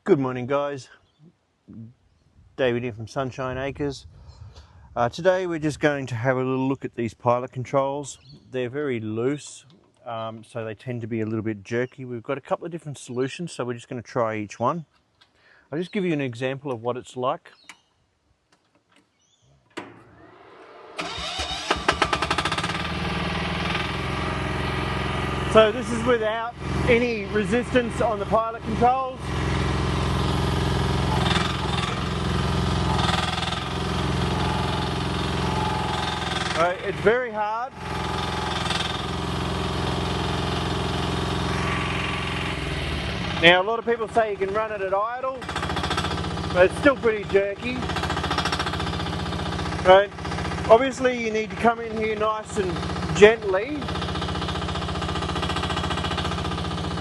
Good morning, guys. David here from Sunshine Acres. Today we're just going to have a little look at these pilot controls. They're very loose, so they tend to be a little bit jerky. We've got a couple of different solutions, so we're just going to try each one. I'll just give you an example of what it's like. So this is without any resistance on the pilot controls. It's very hard. Now, a lot of people say you can run it at idle, but it's still pretty jerky. Right? Obviously, you need to come in here nice and gently,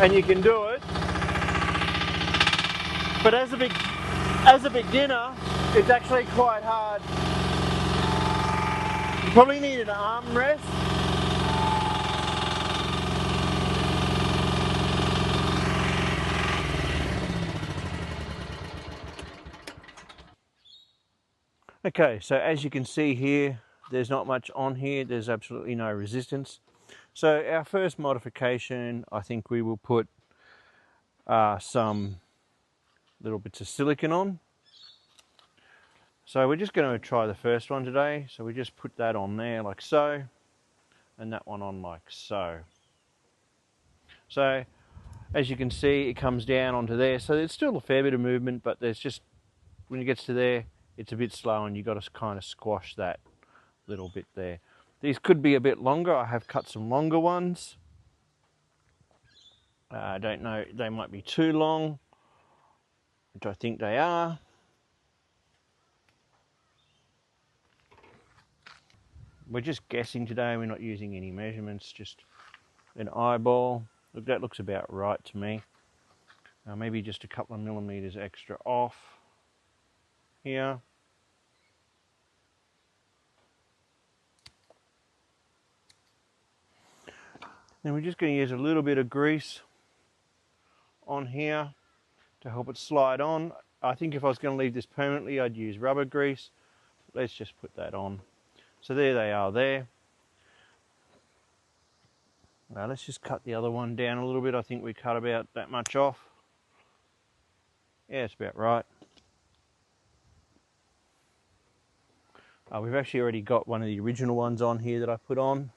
and you can do it. But as a beginner, it's actually quite hard. You probably need an armrest. Okay, so as you can see here, there's not much on here. There's absolutely no resistance. So our first modification, I think we will put some little bits of silicone on. So we're just going to try the first one today. So we just put that on there like so, and that one on like so. So as you can see, it comes down onto there. So there's still a fair bit of movement, but there's just, when it gets to there, it's a bit slow, and you've got to kind of squash that little bit there. These could be a bit longer. I have cut some longer ones. I don't know, they might be too long, which I think they are. We're just guessing today. We're not using any measurements, just an eyeball. Look, that looks about right to me. Maybe just a couple of millimeters extra off here. Then we're just going to use a little bit of grease on here to help it slide on. I think if I was going to leave this permanently, I'd use rubber grease. Let's just put that on. So there they are there. Now let's just cut the other one down a little bit. I think we cut about that much off. Yeah, it's about right. We've actually already got one of the original ones on here that I put on.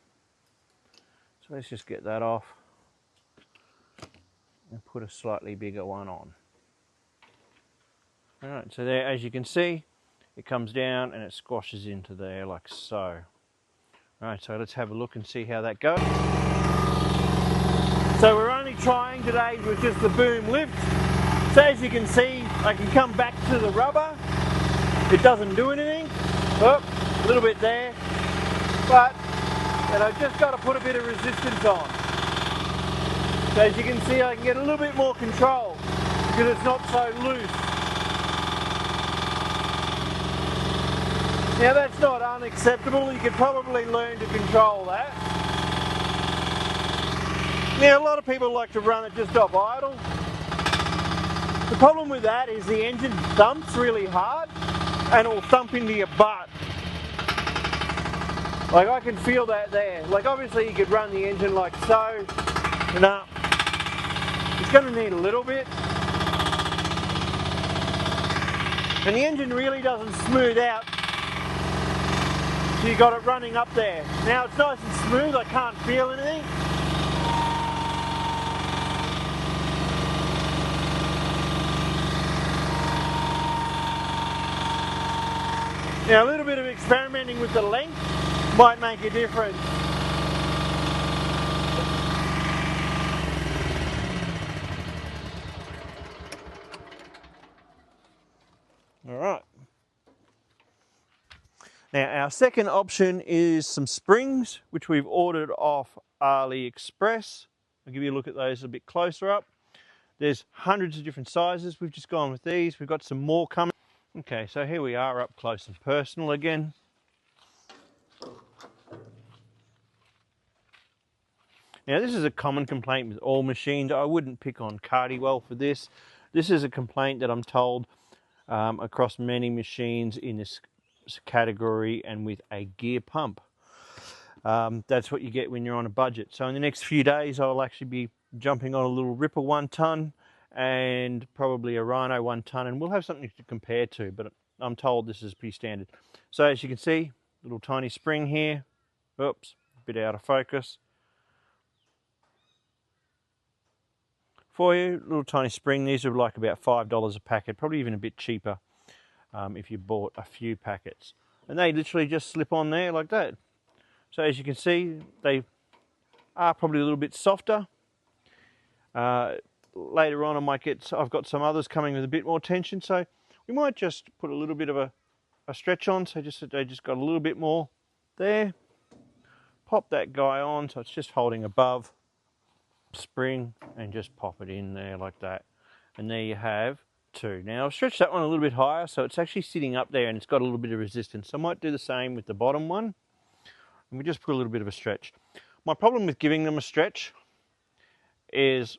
So let's just get that off and put a slightly bigger one on. Alright, so there, as you can see, it comes down and it squashes into there like so. Alright, so let's have a look and see how that goes. So we're only trying today with just the boom lift. So as you can see, I can come back to the rubber. It doesn't do anything. Oh, a little bit there. But, and I've just got to put a bit of resistance on. So as you can see, I can get a little bit more control because it's not so loose. Now that's not unacceptable. You could probably learn to control that. Now a lot of people like to run it just off idle. The problem with that is the engine thumps really hard and it will thump into your butt. Like I can feel that there. Like obviously you could run the engine like so and up. It's going to need a little bit. And the engine really doesn't smooth out. So you got it running up there. Now it's nice and smooth, I can't feel anything. Now a little bit of experimenting with the length might make a difference. Alright. Now our second option is some springs, which we've ordered off AliExpress. I'll give you a look at those a bit closer up. There's hundreds of different sizes. We've just gone with these. We've got some more coming. Okay, so here we are up close and personal again. Now this is a common complaint with all machines. I wouldn't pick on Cardywell for this. This is a complaint that I'm told across many machines in this category and with a gear pump. That's what you get when you're on a budget. So in the next few days I'll actually be jumping on a little Ripper 1 ton and probably a Rhino 1 ton, and we'll have something to compare to, but I'm told this is pretty standard. So as you can see, little tiny spring here. Oops, a bit out of focus. For you, little tiny spring. These are like about $5 a packet, probably even a bit cheaper if you bought a few packets. And they literally just slip on there like that. So as you can see, they are probably a little bit softer. Later on I've got some others coming with a bit more tension, so we might just put a little bit of a stretch on, so they just got a little bit more there. Pop that guy on so it's just holding above spring, and just pop it in there like that, and there you have two. Now I've stretched that one a little bit higher, so it's actually sitting up there and it's got a little bit of resistance. So I might do the same with the bottom one, and we just put a little bit of a stretch. My problem with giving them a stretch is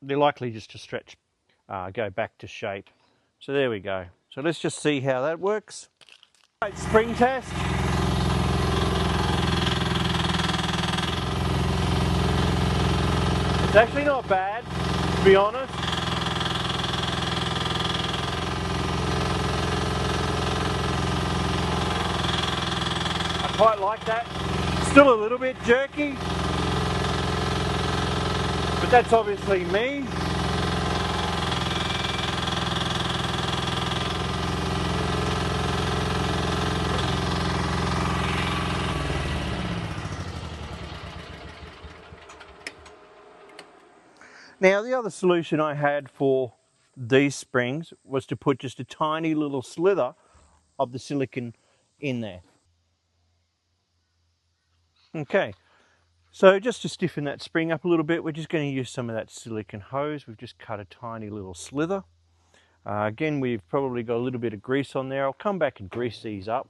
they're likely just to stretch, go back to shape. So there we go. So let's just see how that works. Right, spring test. It's actually not bad, to be honest. I quite like that. Still a little bit jerky, but that's obviously me. Now the other solution I had for these springs was to put just a tiny little slither of the silicone in there. Okay, so just to stiffen that spring up a little bit, we're just going to use some of that silicone hose. We've just cut a tiny little slither. Again, we've probably got a little bit of grease on there. I'll come back and grease these up,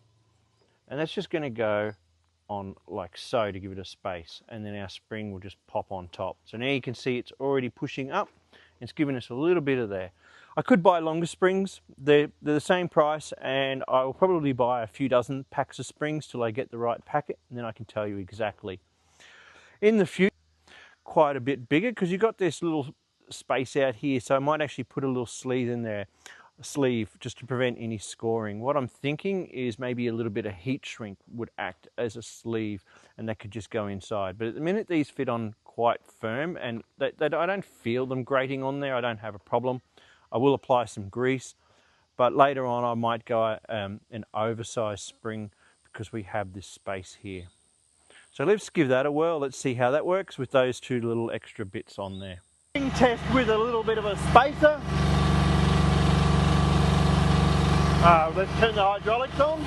and that's just going to go on like so to give it a space, and then our spring will just pop on top. So now you can see it's already pushing up. It's giving us a little bit of there. I could buy longer springs. They're the same price, and I will probably buy a few dozen packs of springs till I get the right packet, and then I can tell you exactly. In the future, quite a bit bigger, because you've got this little space out here, so I might actually put a little sleeve in there, a sleeve, just to prevent any scoring. What I'm thinking is maybe a little bit of heat shrink would act as a sleeve, and that could just go inside. But at the minute these fit on quite firm, and I don't feel them grating on there. I don't have a problem. I will apply some grease, but later on I might go an oversized spring because we have this space here. So let's give that a whirl. Let's see how that works with those two little extra bits on there. Spring test with a little bit of a spacer. Let's turn the hydraulics on.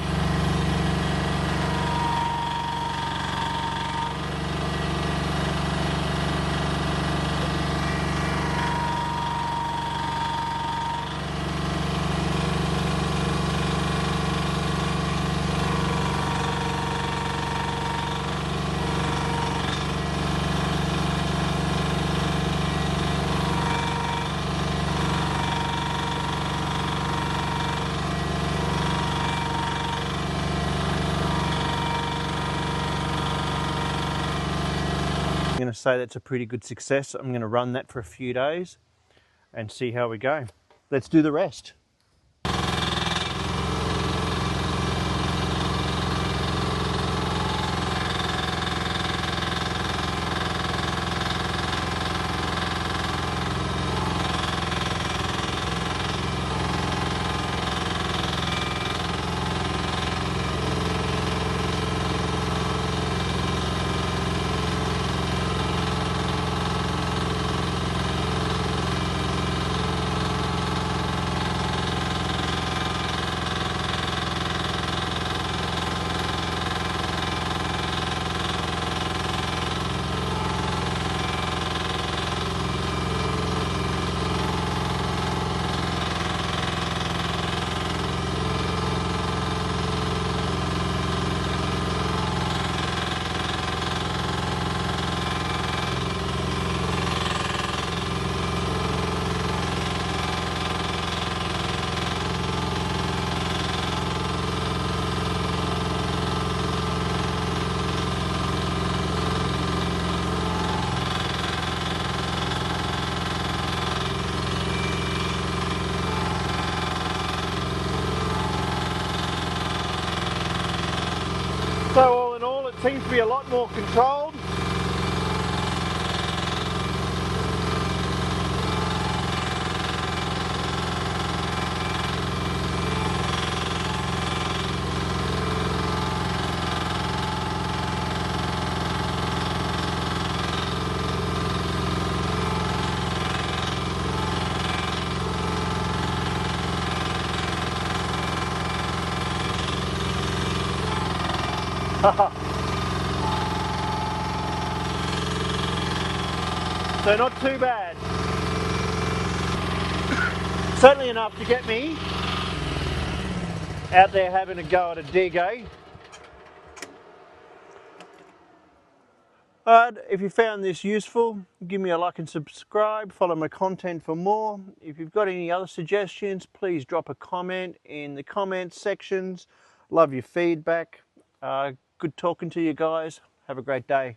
I'm going to say that's a pretty good success. I'm going to run that for a few days and see how we go. Let's do the rest. seems to be a lot more controlled. So not too bad. Certainly enough to get me out there having a go at a dig, eh? Alright, if you found this useful, give me a like and subscribe, follow my content for more. If you've got any other suggestions, please drop a comment in the comments sections. Love your feedback. Good talking to you guys. Have a great day.